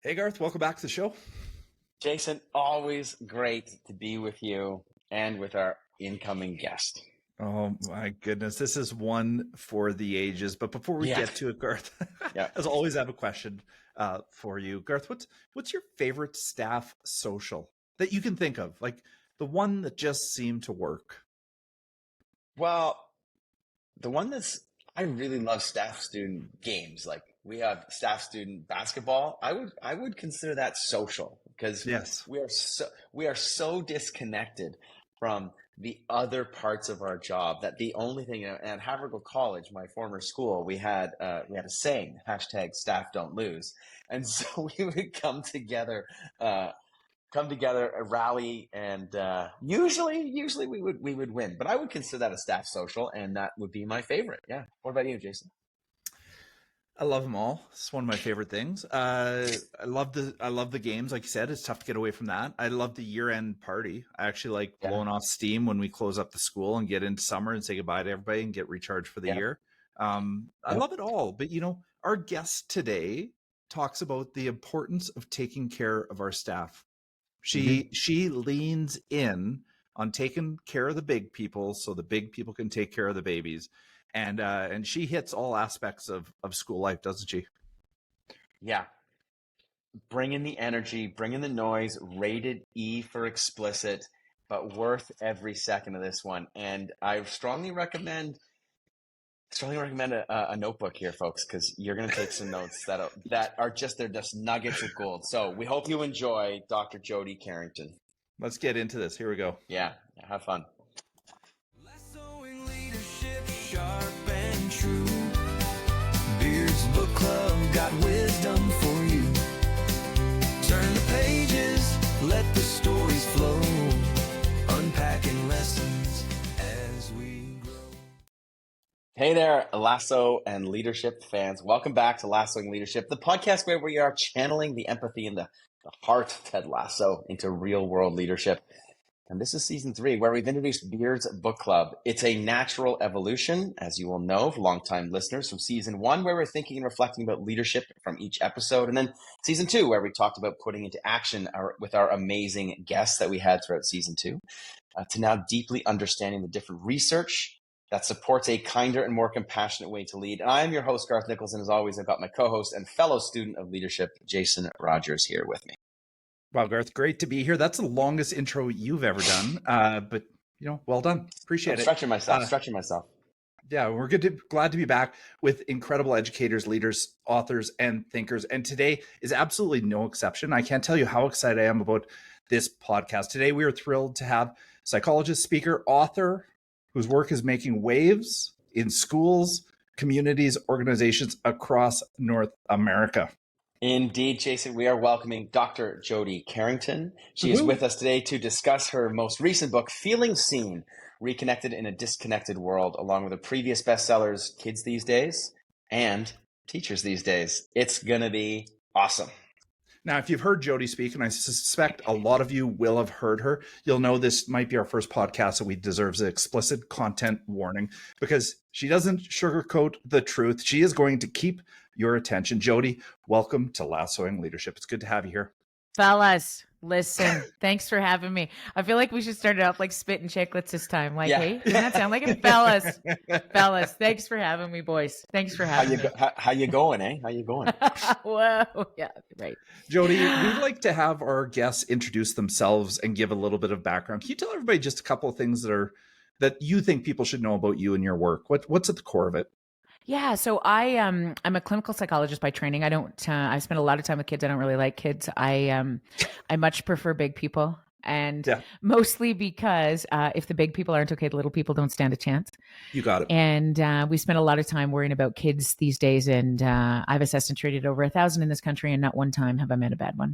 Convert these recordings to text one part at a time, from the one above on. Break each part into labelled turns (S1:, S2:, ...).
S1: Hey Garth, welcome back to the show.
S2: Jason, always great to be with you and with our incoming guest.
S1: Oh my goodness, this is one for the ages. But before we
S2: Yeah,
S1: get to it, Garth,
S2: yeah.
S1: as always, I have a question for you. Garth, what's your favorite staff social that you can think of? Like the one that just seemed to work?
S2: Well, the one I really love staff student games. Like we have staff student basketball. I would consider that social because
S1: Yes.
S2: we are so disconnected from the other parts of our job that the only thing at Havergal College, my former school, we had a saying, hashtag staff don't lose. And so we would come together, rally, and usually we would win. But I would consider that a staff social, and that would be my favorite. Yeah. What about you, Jason?
S1: I love them all. It's one of my favorite things. I love the games. Like you said, it's tough to get away from that. I love the year-end party. I actually like
S2: Yeah.
S1: blowing off steam when we close up the school and get into summer and say goodbye to everybody and get recharged for the
S2: Yep.
S1: year. I
S2: Yep.
S1: love it all. But our guest today talks about the importance of taking care of our staff.
S2: Hmm.
S1: She leans in on taking care of the big people so the big people can take care of the babies. And she hits all aspects of school life, doesn't she?
S2: Yeah. Bring in the energy, bring in the noise, rated E for explicit, but worth every second of this one. And I strongly recommend a notebook here, folks, because you're going to take some notes they're just nuggets of gold. So we hope you enjoy Dr. Jody Carrington.
S1: Let's get into this. Here we go.
S2: Yeah, have fun.
S3: Lassoing leadership, sharp and true. Beard's Book Club got wisdom for you. Turn the pages, let the stories flow. Unpacking lessons as we grow.
S2: Hey there, Lasso and leadership fans. Welcome back to Lassoing Leadership, the podcast where we are channeling the empathy and the heart of Ted Lasso into real world leadership. And this is season 3, where we've introduced Beard's Book Club. It's a natural evolution, as you will know, for longtime listeners, from season 1, where we're thinking and reflecting about leadership from each episode. And then season 2, where we talked about putting into action with our amazing guests that we had throughout season 2, to now deeply understanding the different research that supports a kinder and more compassionate way to lead. And I am your host, Garth Nichols, and as always, I've got my co-host and fellow student of leadership, Jason Rogers, here with me.
S1: Wow, Garth, great to be here. That's the longest intro you've ever done. But well done. Appreciate it.
S2: Stretching myself.
S1: Yeah, we're glad to be back with incredible educators, leaders, authors, and thinkers. And today is absolutely no exception. I can't tell you how excited I am about this podcast. Today, we are thrilled to have psychologist, speaker, author, whose work is making waves in schools, communities, organizations across North America.
S2: Indeed, Jason, we are welcoming Dr. Jody Carrington. She is with us today to discuss her most recent book, Feeling Seen, Reconnected in a Disconnected World, along with the previous bestsellers, Kids These Days and Teachers These Days. It's going to be awesome.
S1: Now, if you've heard Jody speak, and I suspect a lot of you will have heard her, you'll know this might be our first podcast that we deserves an explicit content warning, because she doesn't sugarcoat the truth. She is going to keep your attention. Jody, welcome to Lassoing Leadership. It's good to have you here.
S4: Fellas, listen, thanks for having me. I feel like we should start it off like spitting chicklets this time. Like, hey, doesn't that sound like it? Fellas, thanks for having me, boys. Thanks for having me.
S2: How you going, eh? How you going?
S4: Whoa, yeah, right.
S1: Jody, we'd like to have our guests introduce themselves and give a little bit of background. Can you tell everybody just a couple of things that you think people should know about you and your work? What's at the core of it?
S4: Yeah, so I'm a clinical psychologist by training. I spend a lot of time with kids. I don't really like kids. I much prefer big people, and mostly because if the big people aren't okay, the little people don't stand a chance.
S1: You got it.
S4: And we spend a lot of time worrying about kids these days, and I've assessed and treated over 1,000 in this country, and not one time have I met a bad one.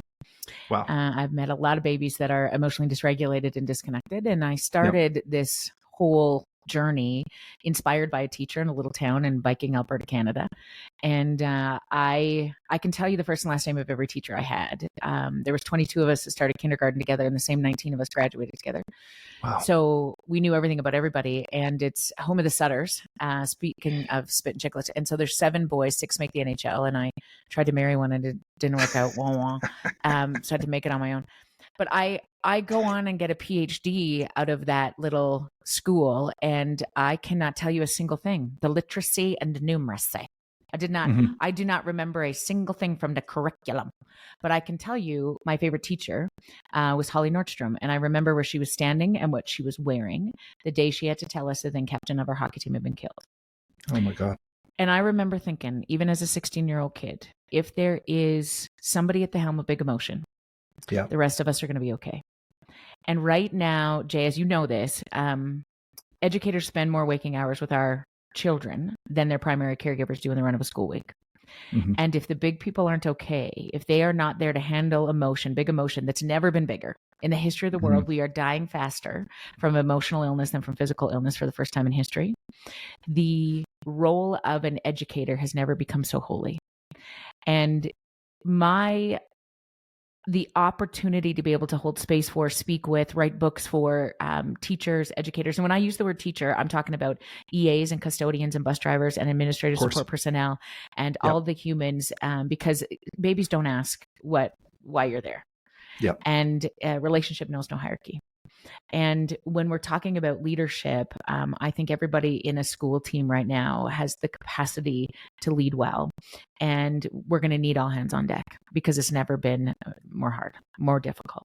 S1: Wow.
S4: I've met a lot of babies that are emotionally dysregulated and disconnected, and I started this whole journey inspired by a teacher in a little town in Viking, Alberta, Canada. And I can tell you the first and last name of every teacher I had. There was 22 of us that started kindergarten together, and the same 19 of us graduated together.
S1: Wow.
S4: So we knew everything about everybody, and it's home of the Sutters, speaking of spit and chicklets. And so there's 7 boys, 6 make the NHL, and I tried to marry one and it didn't work out. Wah, wah. So I had to make it on my own. But I go on and get a PhD out of that little school, and I cannot tell you a single thing. The literacy and the numeracy. I do not remember a single thing from the curriculum, but I can tell you my favorite teacher was Holly Nordstrom. And I remember where she was standing and what she was wearing the day she had to tell us the then captain of our hockey team had been killed.
S1: Oh my God.
S4: And I remember thinking, even as a 16-year-old kid, if there is somebody at the helm of big emotion, the rest of us are going to be okay. And right now, Jay, as you know this, educators spend more waking hours with our children than their primary caregivers do in the run of a school week. And if the big people aren't okay, if they are not there to handle emotion, big emotion that's never been bigger in the history of the world, we are dying faster from emotional illness than from physical illness for the first time in history. The role of an educator has never become so holy. And the opportunity to be able to hold space for, speak with, write books for teachers, educators. And when I use the word teacher, I'm talking about EAs and custodians and bus drivers and administrative support personnel and all the humans, because babies don't ask why you're there. And relationship knows no hierarchy. And when we're talking about leadership, I think everybody in a school team right now has the capacity to lead well. And we're going to need all hands on deck because it's never been more difficult.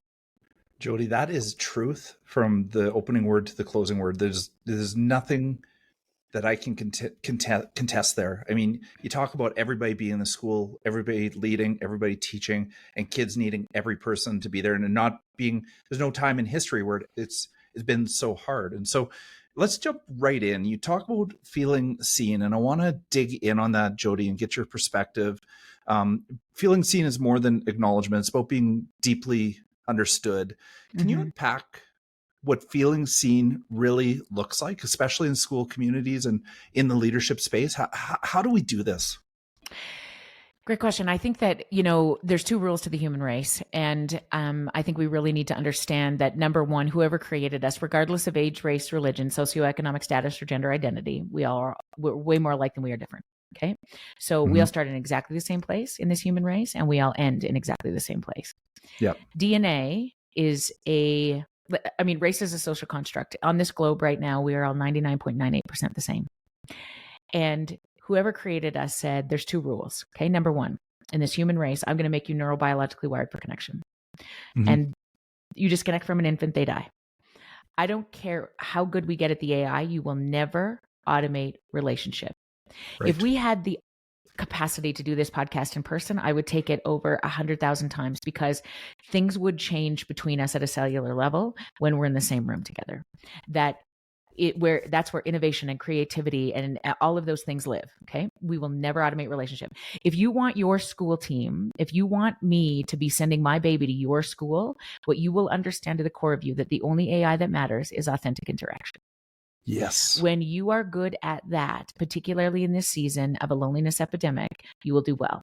S1: Jody, that is truth from the opening word to the closing word. There's nothing that I can contest there. I mean, you talk about everybody being in the school, everybody leading, everybody teaching, and kids needing every person to be there, and not being, there's no time in history where it's been so hard. And so let's jump right in. You talk about feeling seen, and I want to dig in on that, Jody, and get your perspective. Feeling seen is more than acknowledgement. It's about being deeply understood. Can you unpack what feeling seen really looks like, especially in school communities and in the leadership space? How do we do this?
S4: Great question. I think that, there's 2 rules to the human race. And I think we really need to understand that, number one, whoever created us, regardless of age, race, religion, socioeconomic status, or gender identity, we're way more alike than we are different. Okay. So we all start in exactly the same place in this human race, and we all end in exactly the same place. DNA is race is a social construct. On this globe right now, we are all 99.98% the same. And whoever created us said there's 2 rules. Okay. Number one, in this human race, I'm going to make you neurobiologically wired for connection. And you disconnect from an infant, they die. I don't care how good we get at the AI, you will never automate relationship. Right. If we had the capacity to do this podcast in person, I would take it over 100,000 times, because things would change between us at a cellular level when we're in the same room together. That's where innovation and creativity and all of those things live. Okay. We will never automate relationship. If you want your school team, if you want me to be sending my baby to your school, what you will understand to the core of you that the only AI that matters is authentic interaction.
S1: Yes.
S4: When you are good at that, particularly in this season of a loneliness epidemic, you will do well.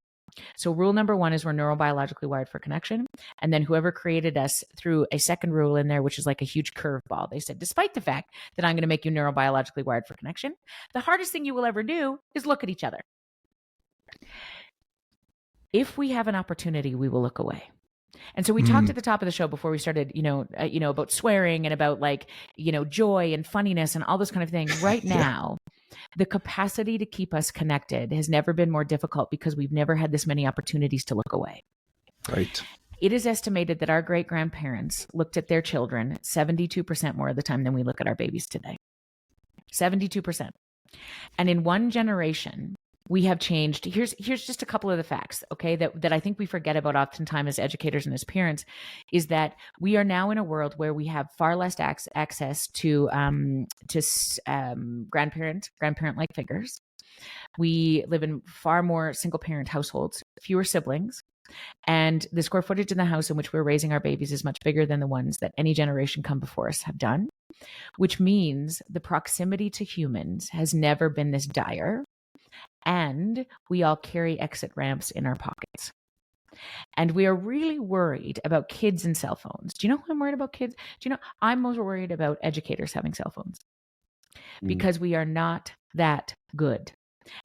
S4: So rule number one is we're neurobiologically wired for connection. And then whoever created us threw a second rule in there, which is like a huge curveball. They said, despite the fact that I'm going to make you neurobiologically wired for connection, the hardest thing you will ever do is look at each other. If we have an opportunity, we will look away. And so we talked at the top of the show before we started, about swearing and about joy and funniness and all those kind of things. Right now, the capacity to keep us connected has never been more difficult because we've never had this many opportunities to look away.
S1: Right.
S4: It is estimated that our great-grandparents looked at their children 72% more of the time than we look at our babies today. 72%. And in one generation, we have changed. Here's just a couple of the facts, okay, that I think we forget about oftentimes as educators and as parents, is that we are now in a world where we have far less access to grandparent-like figures. We live in far more single-parent households, fewer siblings, And the square footage in the house in which we're raising our babies is much bigger than the ones that any generation come before us have done, which means the proximity to humans has never been this dire. And we all carry exit ramps in our pockets. And we are really worried about kids and cell phones. Do you know who I'm worried about kids? Do you know, I'm most worried about educators having cell phones because we are not that good.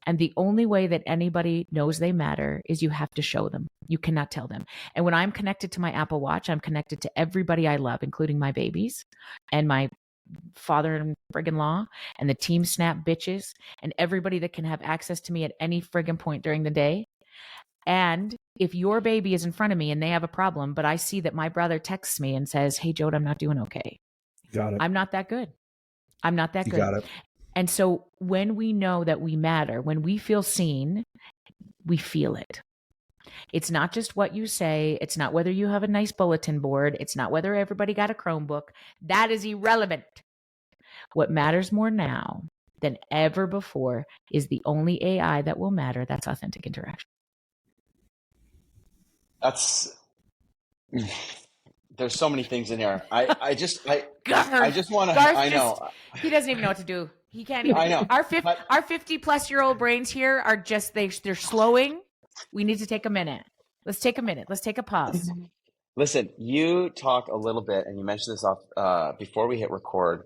S4: And the only way that anybody knows they matter is you have to show them. You cannot tell them. And when I'm connected to my Apple Watch, I'm connected to everybody I love, including my babies and my father and friggin' law and the Team Snap bitches and everybody that can have access to me at any friggin' point during the day. And if your baby is in front of me and they have a problem, but I see that my brother texts me and says, hey, Jode, I'm not doing okay.
S1: Got it.
S4: I'm not that good. I'm not that good.
S1: Got it.
S4: And so when we know that we matter, when we feel seen, we feel it. It's not just what you say. It's not whether you have a nice bulletin board. It's not whether everybody got a Chromebook. That is irrelevant. What matters more now than ever before is the only AI that will matter. That's authentic interaction.
S2: There's so many things in here. I just want to, I know.
S4: He doesn't even know what to do. He can't even.
S2: I know.
S4: Our 50-plus-year-old brains here are just, they're slowing. We need to take a minute. Let's take a minute. Let's take a pause.
S2: Listen, you talk a little bit, and you mentioned this off before we hit record.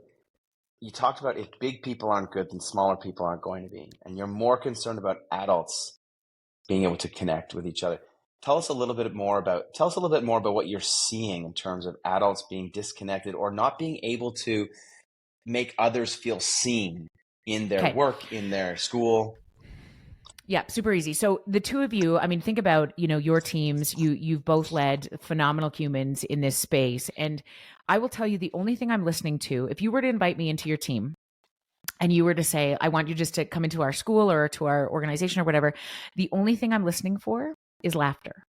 S2: You talked about if big people aren't good, then smaller people aren't going to be. And you're more concerned about adults being able to connect with each other. Tell us a little bit more about what you're seeing in terms of adults being disconnected or not being able to make others feel seen in their work, in their school.
S4: Yeah, super easy. So the two of you, I mean, think about, your teams. You've both led phenomenal humans in this space. And I will tell you, the only thing I'm listening to, if you were to invite me into your team and you were to say, I want you just to come into our school or to our organization or whatever, the only thing I'm listening for is laughter.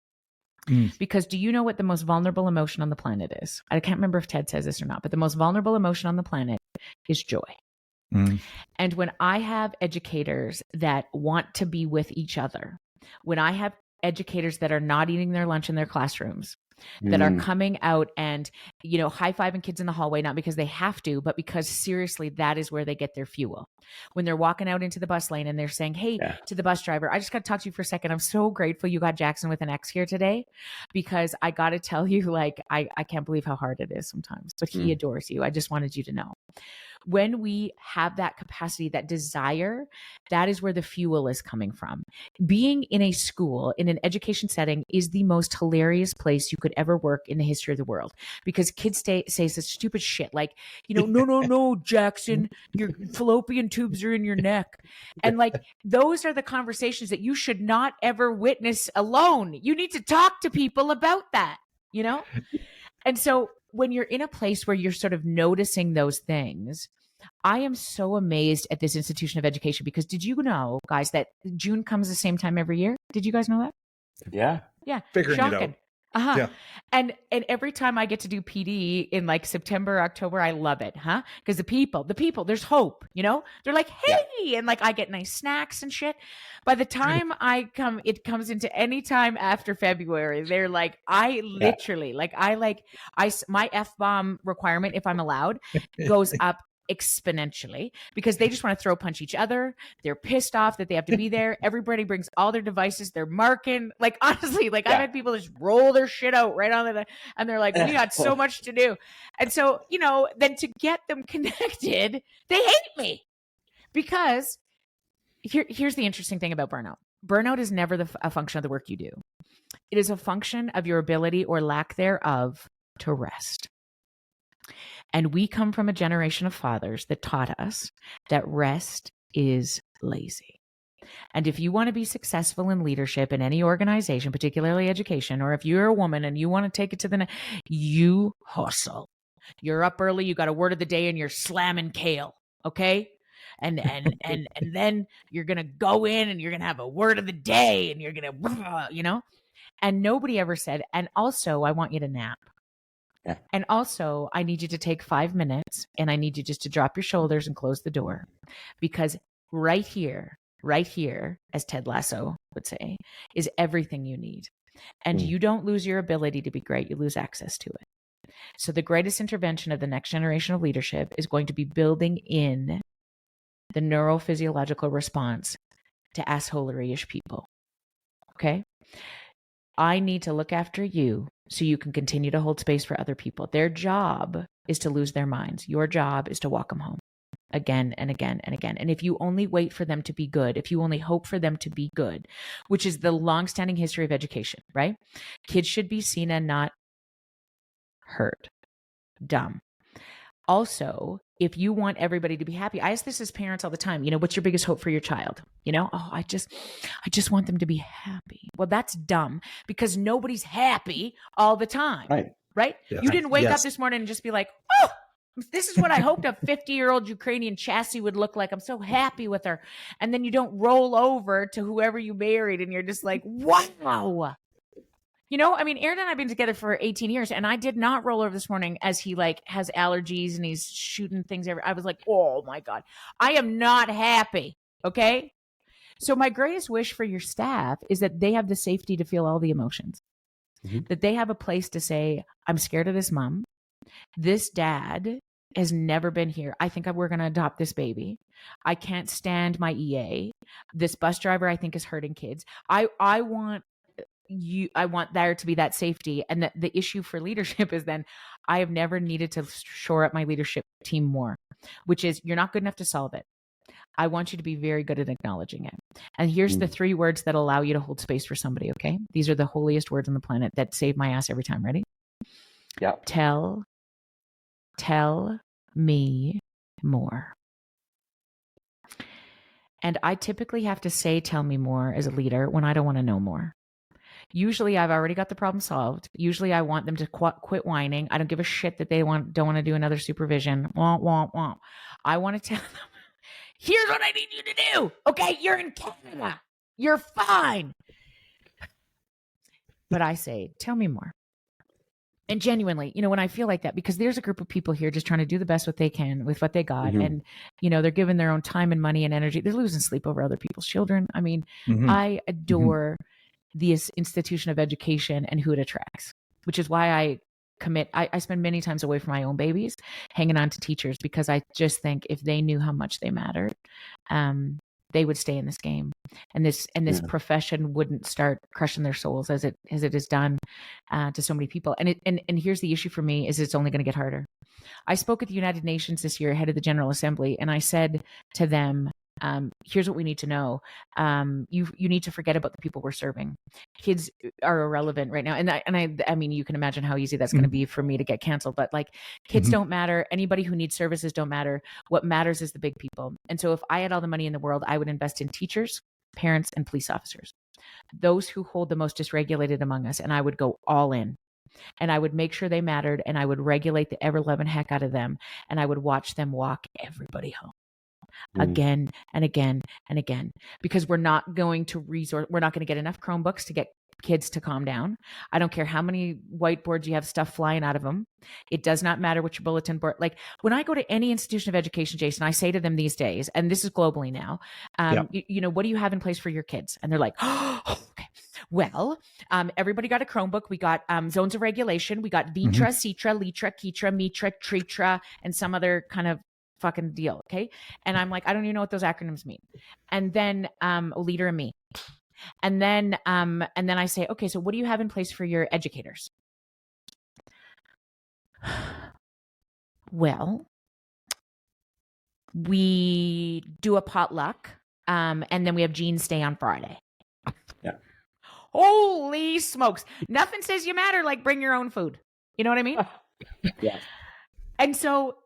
S4: Because do you know what the most vulnerable emotion on the planet is? I can't remember if Ted says this or not, but the most vulnerable emotion on the planet is joy. And when I have educators that want to be with each other, when I have educators that are not eating their lunch in their classrooms, that are coming out and, high-fiving kids in the hallway, not because they have to, but because seriously, that is where they get their fuel. When they're walking out into the bus lane and they're saying, hey, to the bus driver, I just got to talk to you for a second. I'm so grateful you got Jackson with an X here today, because I got to tell you, I can't believe how hard it is sometimes, but he adores you. I just wanted you to know. When we have that capacity, that desire, that is where the fuel is coming from. Being in a school, in an education setting, is the most hilarious place you could ever work in the history of the world, because kids say such stupid shit like, no, Jackson, your fallopian tubes are in your neck. And those are the conversations that you should not ever witness alone. You need to talk to people about that, And so when you're in a place where you're sort of noticing those things, I am so amazed at this institution of education, because did you know, guys, that June comes the same time every year? Did you guys know that?
S2: Yeah.
S1: Figuring
S4: Shocking.
S1: it out. Yeah.
S4: And every time I get to do PD in September, October, I love it, because the people, there's hope, they're like, hey, and I get nice snacks and shit. By the time it comes into any time after February, they're like, I literally, my F-bomb requirement, if I'm allowed, goes up exponentially, because they just want to throw punch each other. They're pissed off that they have to be there. Everybody brings all their devices. They're marking, honestly, I've had people just roll their shit out right on the, and they're like, we got so much to do. And so, then to get them connected, they hate me, because here's the interesting thing about burnout. Burnout is never a function of the work you do. It is a function of your ability or lack thereof to rest. And we come from a generation of fathers that taught us that rest is lazy. And if you want to be successful in leadership in any organization, particularly education, or if you're a woman and you want to take it to the next, you hustle. You're up early, you got a word of the day, and you're slamming kale, okay? And then you're going to go in and you're going to have a word of the day, and you're going to, And nobody ever said, and also I want you to nap.
S2: Yeah.
S4: And also, I need you to take 5 minutes, and I need you just to drop your shoulders and close the door, because right here, as Ted Lasso would say, is everything you need. And
S2: Mm.
S4: you don't lose your ability to be great, you lose access to it. So the greatest intervention of the next generation of leadership is going to be building in the neurophysiological response to assholery-ish people. Okay? I need to look after you so you can continue to hold space for other people. Their job is to lose their minds. Your job is to walk them home again and again and again. And if you only wait for them to be good, if you only hope for them to be good, which is the longstanding history of education, right? Kids should be seen and not heard. Dumb. Also, if you want everybody to be happy, I ask this as parents all the time, what's your biggest hope for your child? I just want them to be happy. Well, that's dumb because nobody's happy all the time. Right?
S1: Yes.
S4: You didn't wake up this morning and just be like, oh, this is what I hoped a 50-year-old Ukrainian chassis would look like. I'm so happy with her. And then you don't roll over to whoever you married and you're just like, wow. Aaron and I have been together for 18 years and I did not roll over this morning as he has allergies and he's shooting things I was like, oh my God, I am not happy. Okay. So my greatest wish for your staff is that they have the safety to feel all the emotions, that they have a place to say, I'm scared of this mom. This dad has never been here. I think we're going to adopt this baby. I can't stand my EA. This bus driver I think is hurting kids. I want there to be that safety. And the issue for leadership is then I have never needed to shore up my leadership team more, which is you're not good enough to solve it. I want you to be very good at acknowledging it. And here's the 3 words that allow you to hold space for somebody. Okay. These are the holiest words on the planet that save my ass every time. Ready?
S2: Yeah.
S4: Tell me more. And I typically have to say, tell me more as a leader when I don't want to know more. Usually I've already got the problem solved. Usually I want them to quit whining. I don't give a shit that they don't want to do another supervision. Womp, womp, womp. I want to tell them, here's what I need you to do. Okay, you're in Canada. You're fine. But I say, tell me more. And genuinely, when I feel like that, because there's a group of people here just trying to do the best what they can with what they got. And, they're giving their own time and money and energy. They're losing sleep over other people's children. I mean, I adore this institution of education and who it attracts, which is why I commit. I spend many times away from my own babies, hanging on to teachers, because I just think if they knew how much they mattered, they would stay in this game, and this profession wouldn't start crushing their souls as it has done to so many people. And here's the issue for me is it's only going to get harder. I spoke at the United Nations this year, ahead of the General Assembly, and I said to them, here's what we need to know. You need to forget about the people we're serving. Kids are irrelevant right now. And I mean, you can imagine how easy that's going to be for me to get canceled, but kids don't matter. Anybody who needs services don't matter. What matters is the big people. And so if I had all the money in the world, I would invest in teachers, parents, and police officers, those who hold the most dysregulated among us. And I would go all in. And I would make sure they mattered, and I would regulate the ever-loving heck out of them, and I would watch them walk everybody home. Again and again and again, because we're not going to get enough Chromebooks to get kids to calm down. I don't care how many whiteboards you have stuff flying out of them. It does not matter what your bulletin board, when I go to any institution of education, Jason, I say to them these days, and this is globally now, what do you have in place for your kids? And they're like, oh, okay. Well, everybody got a Chromebook. We got zones of regulation. We got Vitra, Citra, Litra, Kitra, Mitra, Tritra, and some other kind of fucking deal. Okay. And I'm like, I don't even know what those acronyms mean. And then leader and me. And then I say, okay, so what do you have in place for your educators? Well, we do a potluck, and then we have Jean's Day on Friday.
S2: Yeah.
S4: Holy smokes. Nothing says you matter like bring your own food. You know what I mean?
S2: Yeah.
S4: And so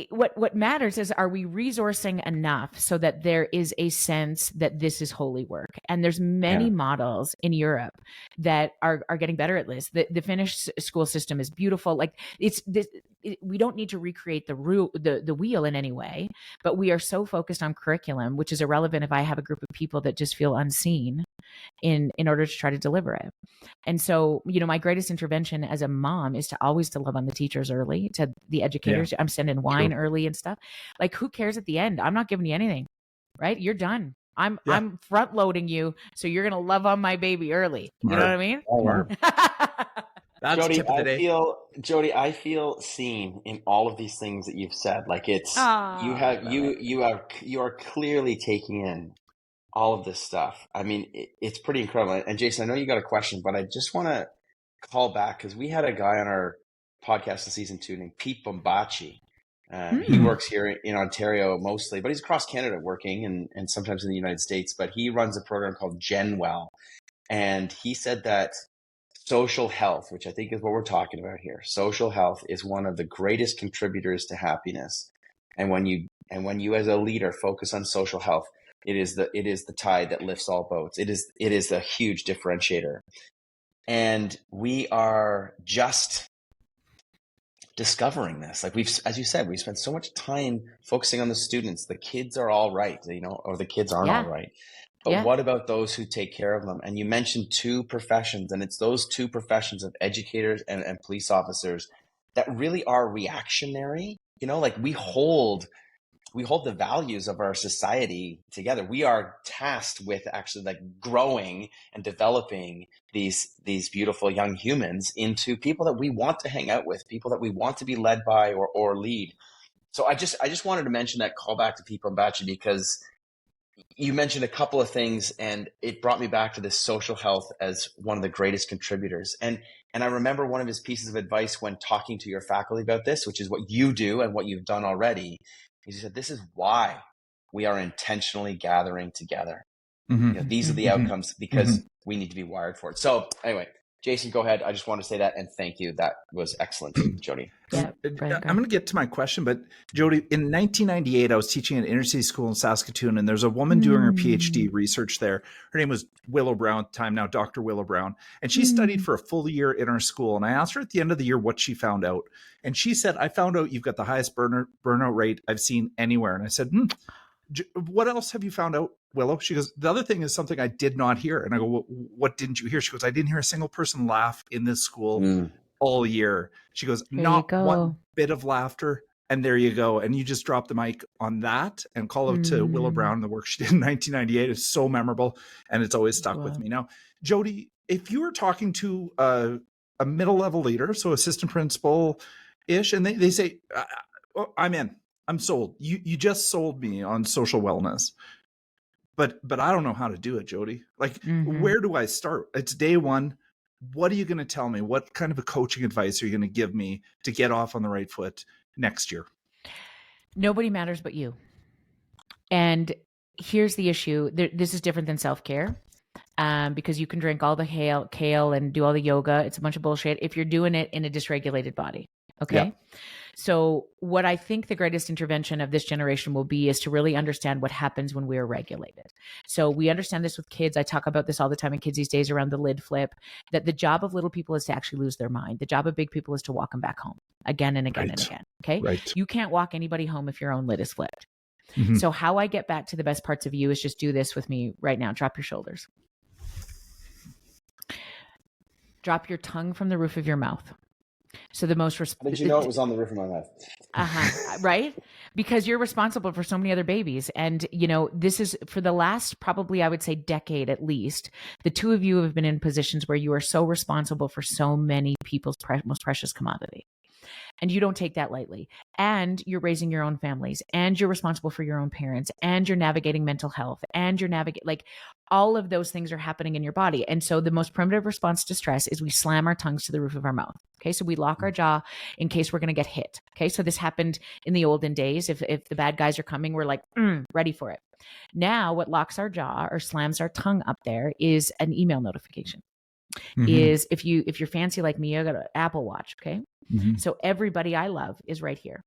S4: what matters is, are we resourcing enough so that there is a sense that this is holy work? And there's many models in Europe that are getting better at this. The Finnish school system is beautiful. We don't need to recreate the wheel in any way, but we are so focused on curriculum, which is irrelevant if I have a group of people that just feel unseen in order to try to deliver it. And so, my greatest intervention as a mom is to always to love on the teachers early, to the educators. I'm sending wine early and stuff. Who cares at the end? I'm not giving you anything, right? You're done. I'm front loading you, so you're gonna love on my baby early. You know what I mean?
S1: That's
S2: Jody,
S1: tip of the day.
S2: I feel seen in all of these things that you've said. Like it's you are clearly taking in all of this stuff. I mean, it's pretty incredible. And Jason, I know you got a question, but I just want to call back because we had a guy on our podcast in season 2 named Pete Bombacci. He works here in Ontario mostly, but he's across Canada working and sometimes in the United States. But he runs a program called GenWell. And he said that social health, which I think is what we're talking about here, social health is one of the greatest contributors to happiness. And when you as a leader focus on social health, it is the tide that lifts all boats. It is a huge differentiator. And we are just discovering this. Like as you said, we spent so much time focusing on the students. The kids are all right, or the kids aren't all right. But what about those who take care of them? And you mentioned 2 professions, and it's those 2 professions of educators and police officers that really are reactionary. Like we hold the values of our society together. We are tasked with actually like growing and developing these beautiful young humans into people that we want to hang out with, people that we want to be led by or lead. So I just wanted to mention that callback to Pete Bombacci because you mentioned a couple of things and it brought me back to this social health as one of the greatest contributors. And I remember one of his pieces of advice when talking to your faculty about this, which is what you do and what you've done already. He said, this is why we are intentionally gathering together. These are the outcomes because we need to be wired for it. So anyway, Jason, go ahead. I just want to say that and thank you. That was excellent, Jody.
S1: Yeah, I'm going to get to my question, but Jody, in 1998, I was teaching at inner city school in Saskatoon, and there's a woman doing her PhD research there. Her name was Willow Brown, time now Dr. Willow Brown, and she studied for a full year in our school. And I asked her at the end of the year what she found out, and she said, "I found out you've got the highest burnout rate I've seen anywhere." And I said, "What else have you found out, Willow?" She goes, "The other thing is something I did not hear." And I go, "What didn't you hear?" She goes, "I didn't hear a single person laugh in this school all year." She goes, "Not one bit of laughter." And there you go. And you just drop the mic on that and call out to Willow Brown, the work she did in 1998. It's so memorable and it's always stuck with me. Now, Jody, if you were talking to a middle-level leader, so assistant principal-ish, and they say, "I'm in. I'm sold. You just sold me on social wellness. But I don't know how to do it, Jody. Like, where do I start? It's day one. What are you going to tell me? What kind of a coaching advice are you going to give me to get off on the right foot next year?"
S4: Nobody matters but you. And here's the issue. This is different than self-care because you can drink all the kale and do all the yoga. It's a bunch of bullshit if you're doing it in a dysregulated body. Okay. Yeah. So what I think the greatest intervention of this generation will be is to really understand what happens when we are regulated. So we understand this with kids. I talk about this all the time in kids these days around the lid flip, that the job of little people is to actually lose their mind. The job of big people is to walk them back home again and again and again. Okay. Right. You can't walk anybody home if your own lid is flipped. So how I get back to the best parts of you is just do this with me right now. Drop your shoulders. Drop your tongue from the roof of your mouth. So the most
S2: How did you know it was on the roof of my mouth?
S4: Right? Because you're responsible for so many other babies. And, this is for the last, probably I would say decade at least, the two of you have been in positions where you are so responsible for so many people's most precious commodity. And you don't take that lightly. And you're raising your own families, and you're responsible for your own parents, and you're navigating mental health, and you're like all of those things are happening in your body. And so the most primitive response to stress is we slam our tongues to the roof of our mouth. Okay. So we lock our jaw in case we're going to get hit. Okay. So this happened in the olden days. If the bad guys are coming, we're like, ready for it. Now what locks our jaw or slams our tongue up there is an email notification. Is if you're fancy like me, I got an Apple Watch. Okay. So everybody I love is right here.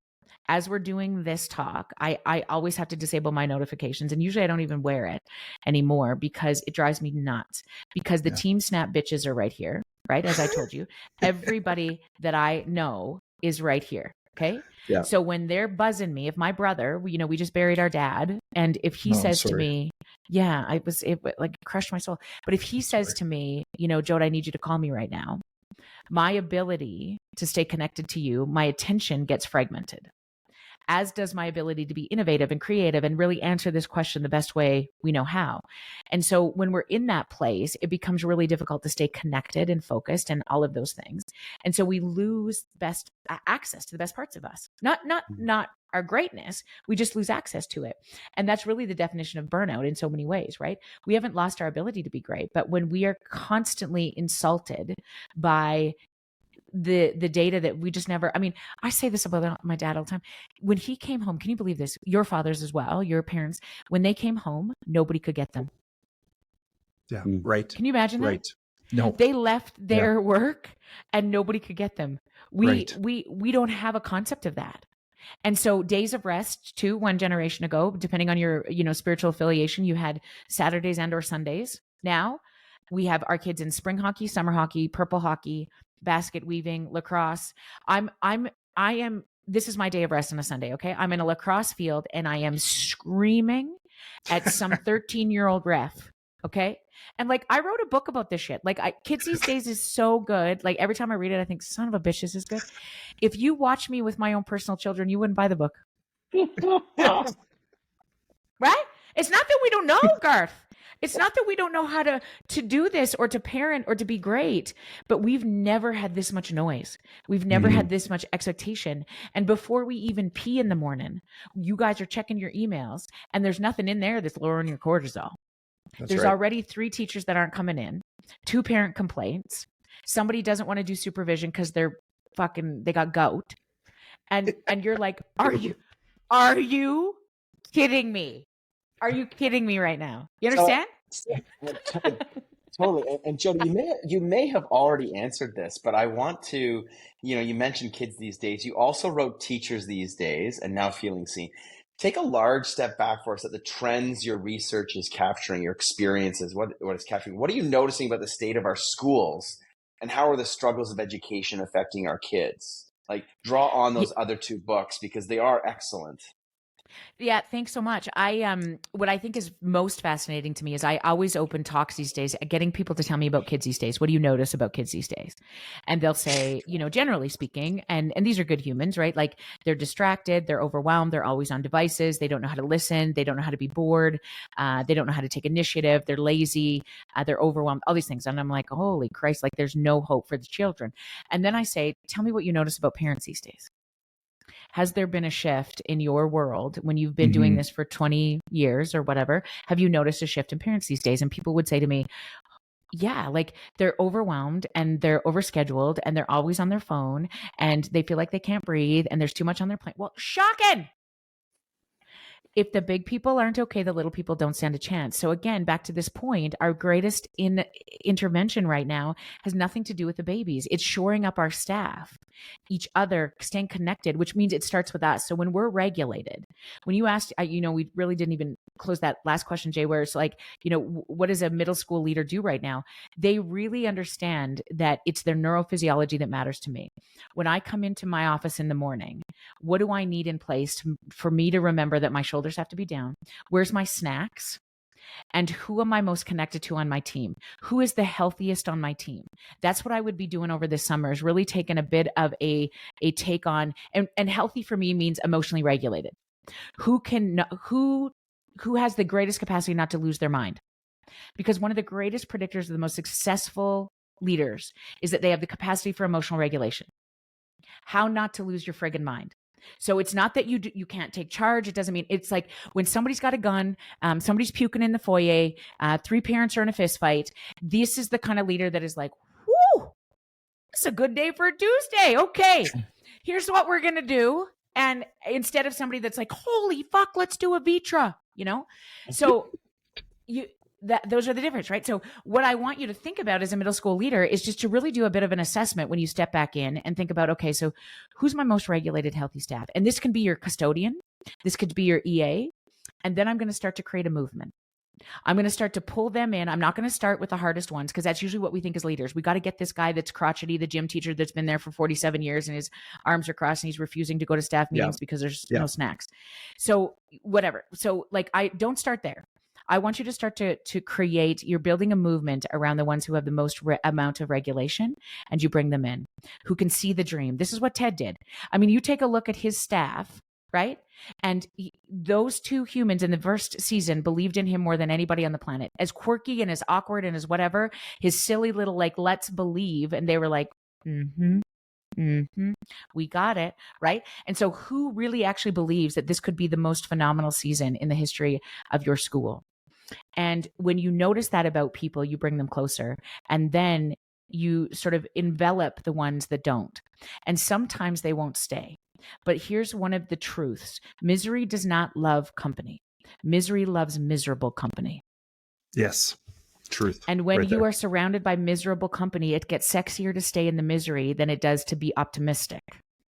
S4: As we're doing this talk, I always have to disable my notifications, and usually I don't even wear it anymore because it drives me nuts, because the Team Snap bitches are right here, right? As I told you, everybody that I know is right here. Okay. Yeah. So when they're buzzing me, if my brother, we just buried our dad, and if he says to me, it crushed my soul. But if he says to me, Jode, I need you to call me right now, my ability to stay connected to you, my attention gets fragmented. as does my ability to be innovative and creative and really answer this question the best way we know how. And so when we're in that place, it becomes really difficult to stay connected and focused and all of those things. And so we lose best access to the best parts of us, not our greatness. We just lose access to it. And that's really the definition of burnout in so many ways, right? We haven't lost our ability to be great, but when we are constantly insulted by the data that we just never, I mean, I say this about my dad all the time. When he came home, can you believe this? Your fathers as well, your parents, when they came home, nobody could get them.
S1: Yeah. Right.
S4: Can you imagine that?
S1: Right. No.
S4: They left their work and nobody could get them. We don't have a concept of that. And so days of rest too, one generation ago, depending on your, spiritual affiliation, you had Saturdays and or Sundays. Now we have our kids in spring hockey, summer hockey, purple hockey, basket weaving, lacrosse. This is my day of rest on a Sunday. Okay. I'm in a lacrosse field and I am screaming at some 13-year-old ref. Okay. And like, I wrote a book about this shit. Like Kids These Days is so good. Like every time I read it, I think, son of a bitch, this is good. If you watch me with my own personal children, you wouldn't buy the book. Right? It's not that we don't know, Garth. It's not that we don't know how to do this or to parent or to be great, but we've never had this much noise. We've never had this much expectation. And before we even pee in the morning, you guys are checking your emails and there's nothing in there that's lowering your cortisol. There's already 3 teachers that aren't coming in, 2 parent complaints. Somebody doesn't want to do supervision because they got gout. And you're like, are you kidding me? Are you kidding me right now? You understand?
S2: Totally. And Jody, you may have already answered this, but I want to, you mentioned Kids These Days. You also wrote Teachers These Days and Now Feeling Seen. Take a large step back for us at the trends your research is capturing, your experiences, what it's capturing. What are you noticing about the state of our schools and how are the struggles of education affecting our kids? Like draw on those other 2 books because they are excellent.
S4: Yeah, thanks so much. What I think is most fascinating to me is I always open talks these days, getting people to tell me about kids these days. What do you notice about kids these days? And they'll say, generally speaking, and these are good humans, right? Like they're distracted, they're overwhelmed, they're always on devices, they don't know how to listen, they don't know how to be bored, they don't know how to take initiative, they're lazy, they're overwhelmed, all these things. And I'm like, holy Christ, like there's no hope for the children. And then I say, tell me what you notice about parents these days. Has there been a shift in your world when you've been doing this for 20 years or whatever? Have you noticed a shift in parents these days? And people would say to me, yeah, like they're overwhelmed and they're overscheduled and they're always on their phone and they feel like they can't breathe and there's too much on their plate. Well, shocking. If the big people aren't okay, the little people don't stand a chance. So again, back to this point, our greatest intervention right now has nothing to do with the babies. It's shoring up our staff, each other, staying connected, which means it starts with us. So when we're regulated, when you asked, we really didn't even close that last question, Jay, where it's like, what does a middle school leader do right now? They really understand that it's their neurophysiology that matters to me. When I come into my office in the morning, what do I need in place for me to remember that my shoulders have to be down? Where's my snacks? And who am I most connected to on my team? Who is the healthiest on my team? That's what I would be doing over this summer, is really taking a bit of a take on, and healthy for me means emotionally regulated. Who has the greatest capacity not to lose their mind? Because one of the greatest predictors of the most successful leaders is that they have the capacity for emotional regulation. How not to lose your friggin' mind. So it's not that you can't take charge. It doesn't mean, it's like when somebody's got a gun, somebody's puking in the foyer, 3 parents are in a fist fight. This is the kind of leader that is like, whoo, it's a good day for a Tuesday. Okay, here's what we're going to do. And instead of somebody that's like, holy fuck, let's do a Vitra, So those are the difference, right? So what I want you to think about as a middle school leader is just to really do a bit of an assessment when you step back in and think about, okay, so who's my most regulated, healthy staff? And this can be your custodian. This could be your EA. And then I'm going to start to create a movement. I'm going to start to pull them in. I'm not going to start with the hardest ones because that's usually what we think as leaders. We got to get this guy that's crotchety, the gym teacher that's been there for 47 years and his arms are crossed and he's refusing to go to staff meetings because there's no snacks. So whatever. So I don't start there. I want you to start to create, you're building a movement around the ones who have the most amount of regulation, and you bring them in, who can see the dream. This is what Ted did. I mean, you take a look at his staff, right? And those two humans in the first season believed in him more than anybody on the planet. As quirky and as awkward and as whatever, his silly little like, let's believe. And they were like, we got it, right? And so who really actually believes that this could be the most phenomenal season in the history of your school? And when you notice that about people, you bring them closer. And then you sort of envelop the ones that don't. And sometimes they won't stay. But here's one of the truths. Misery does not love company. Misery loves miserable company.
S1: Yes. Truth.
S4: And when you are surrounded by miserable company, it gets sexier to stay in the misery than it does to be optimistic,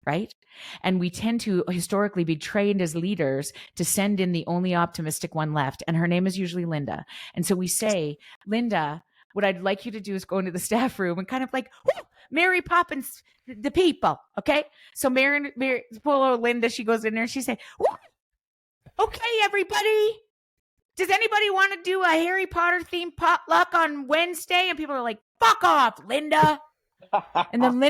S4: right? And we tend to historically be trained as leaders to send in the only optimistic one left. And her name is usually Linda. And so we say, Linda, what I'd like you to do is go into the staff room and kind of like, Mary Poppins, the people. Okay. So Mary, poor Linda, she goes in there and she say, okay, everybody. Does anybody want to do a Harry Potter themed potluck on Wednesday? And people are like, fuck off, Linda. And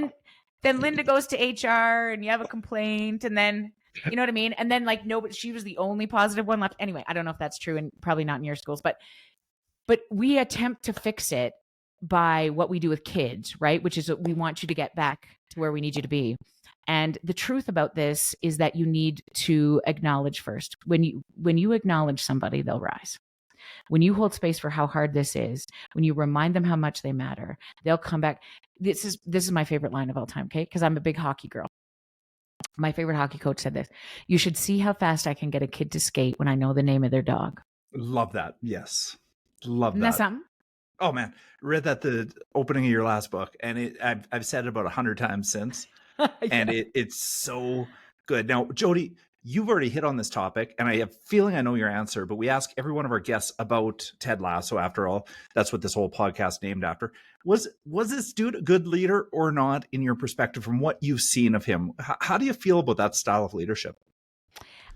S4: then Linda goes to HR and you have a complaint. And then, you know what I mean? And then like, no, but she was the only positive one left. Anyway, I don't know if that's true and probably not in your schools, but we attempt to fix it by what we do with kids, right? Which is we want you to get back to where we need you to be. And the truth about this is that you need to acknowledge first. When you acknowledge somebody, they'll rise. When you hold space for how hard this is, when you remind them how much they matter, they'll come back. This is my favorite line of all time, okay? Because I'm a big hockey girl. My favorite hockey coach said this: "You should see how fast I can get a kid to skate when I know the name of their dog."
S1: Love that. Yes. Love that.
S4: Isn't that something?
S1: Oh man, read that the opening of your last book, and I've said it about 100 times since. Yeah. And it's so good. Now, Jody, you've already hit on this topic, and I have a feeling I know your answer, but we ask every one of our guests about Ted Lasso. After all, that's what this whole podcast named after. Was this dude a good leader or not, in your perspective, from what you've seen of him? How do you feel about that style of leadership?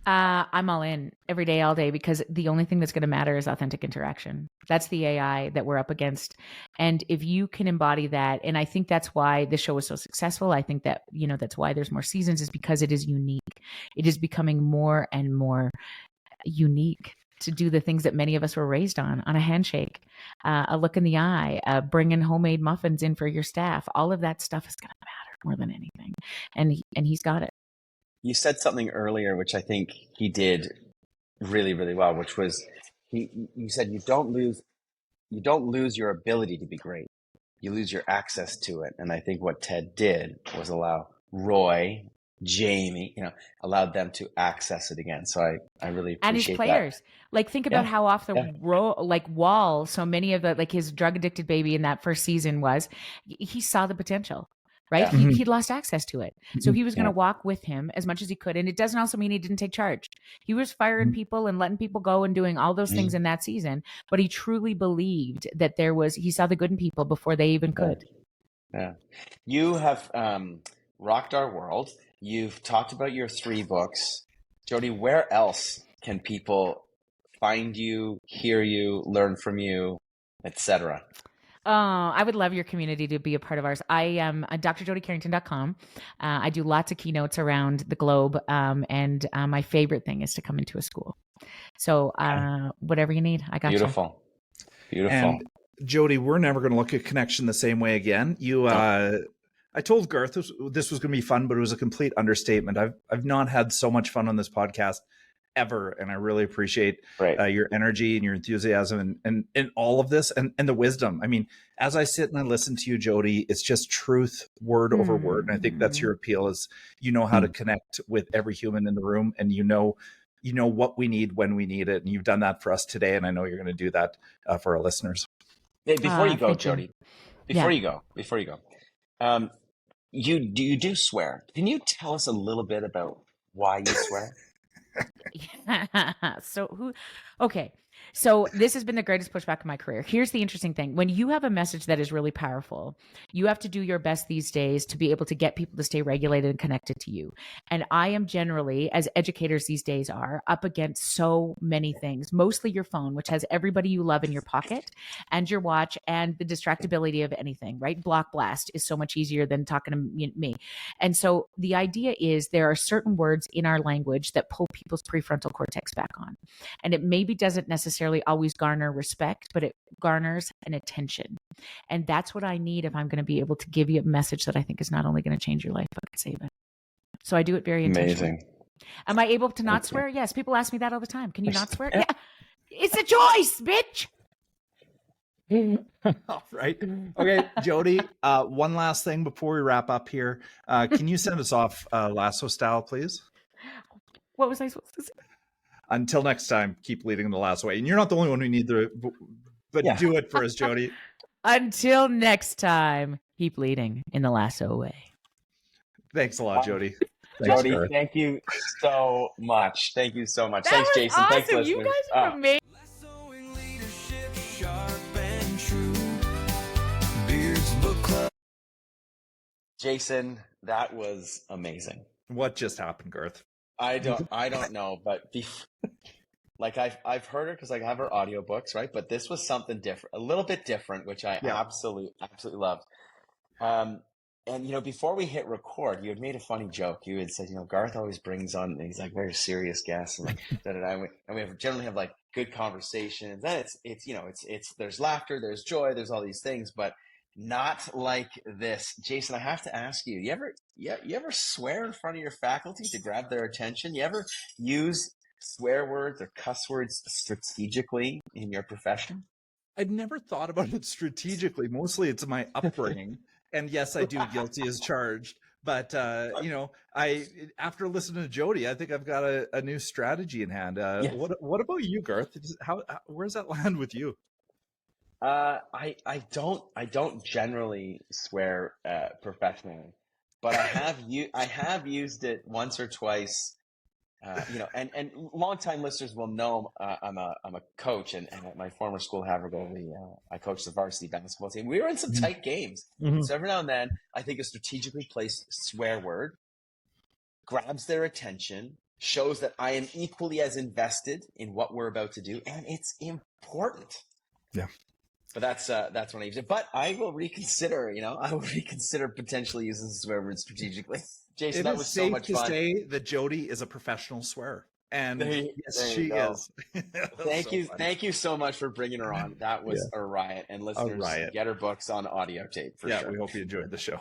S4: I'm all in every day, all day, because the only thing that's going to matter is authentic interaction. That's the AI that we're up against. And if you can embody that, and I think that's why the show is so successful. I think that, that's why there's more seasons, is because it is unique. It is becoming more and more unique to do the things that many of us were raised on a handshake, a look in the eye, bringing homemade muffins in for your staff. All of that stuff is going to matter more than anything. And he's got it.
S2: You said something earlier, which I think he did really, really well, which was you said you don't lose your ability to be great. You lose your access to it. And I think what Ted did was allow Roy, Jamie, allowed them to access it again. So I really appreciate that.
S4: And his players. Like, think about how off the wall so many of the, his drug addicted baby in that first season was. He saw the potential. Right? Yeah. He'd lost access to it. So he was going to walk with him as much as he could. And it doesn't also mean he didn't take charge. He was firing people and letting people go and doing all those things in that season. But he truly believed that he saw the good in people before they even could.
S2: Yeah. You have rocked our world. You've talked about your 3 books. Jody, where else can people find you, hear you, learn from you, etc.?
S4: I would love your community to be a part of ours. I am drjodycarrington.com. I do lots of keynotes around the globe. And my favorite thing is to come into a school. So whatever you need, I got you.
S2: Beautiful.
S1: And Jody, we're never going to look at Connection the same way again. I told Garth this was going to be fun, but it was a complete understatement. I've not had so much fun on this podcast ever, and I really appreciate your energy and your enthusiasm and all of this and the wisdom. I mean, as I sit and I listen to you, Jody, it's just truth, word over word, and I think that's your appeal, is how to connect with every human in the room, and you know what we need when we need it, and you've done that for us today, and I know you're going to do that for our listeners.
S2: Hey, before you go, Jody, before you go, you do swear. Can you tell us a little bit about why you swear?
S4: So okay. So this has been the greatest pushback of my career. Here's the interesting thing. When you have a message that is really powerful, you have to do your best these days to be able to get people to stay regulated and connected to you. And I am generally, as educators these days are, up against so many things, mostly your phone, which has everybody you love in your pocket, and your watch, and the distractibility of anything, right? Block blast is so much easier than talking to me. And so the idea is there are certain words in our language that pull people's prefrontal cortex back on. And it maybe doesn't necessarily always garner respect, but it garners an attention. And that's what I need if I'm going to be able to give you a message that I think is not only going to change your life, but could save it. So I do it very intentionally.
S2: Amazing.
S4: Am I able to not swear? Yes. People ask me that all the time. Can you not swear? Yeah. It's a choice, bitch.
S1: All right. Okay, Jody, one last thing before we wrap up here. Can you send us off Lasso style, please?
S4: What was I supposed to say?
S1: Until next time, keep leading the Lasso way. And you're not the only one who need the, but do it for us, Jody.
S4: Until next time, keep leading in the Lasso way.
S1: Thanks a lot, Jody.
S2: Jody, thank you so much. Thank you so much. Thanks, Jason.
S4: Awesome.
S2: Thanks, listeners.
S4: You guys are amazing.
S3: Lassoing leadership, sharp and true. Beards Book Club.
S2: Jason, that was amazing.
S1: What just happened, Garth?
S2: I don't know, but like I've heard her because I have her audiobooks, right? But this was something different, a little bit different, which I absolutely loved. And before we hit record, you had made a funny joke. You had said, Garth always brings on these like very serious guests, and like and we generally have like good conversations. And it's there's laughter, there's joy, there's all these things, but not like this. Jason, I have to ask you, you ever swear in front of your faculty to grab their attention? You ever use swear words or cuss words strategically in your profession?
S1: I'd never thought about it strategically. Mostly it's my upbringing. And yes, I do. Guilty as charged. But, I after listening to Jody, I think I've got a new strategy in hand. What about you, Garth? Where's that land with you?
S2: I don't generally swear professionally, but I have used it once or twice. And longtime listeners will know I'm a coach, and at my former school, Havergal, I coached the varsity basketball team. We were in some tight games, so every now and then I think a strategically placed swear word grabs their attention, shows that I am equally as invested in what we're about to do, and it's important.
S1: Yeah.
S2: But that's when I use it. But I will reconsider. I will reconsider potentially using the swear word strategically. Jason, that was so much fun.
S1: It is safe to say that Jody is a professional swearer, and yes, she is.
S2: Thank you so much for bringing her on. That was a riot, and listeners, get her books on audio tape for sure.
S1: We hope you enjoyed the show.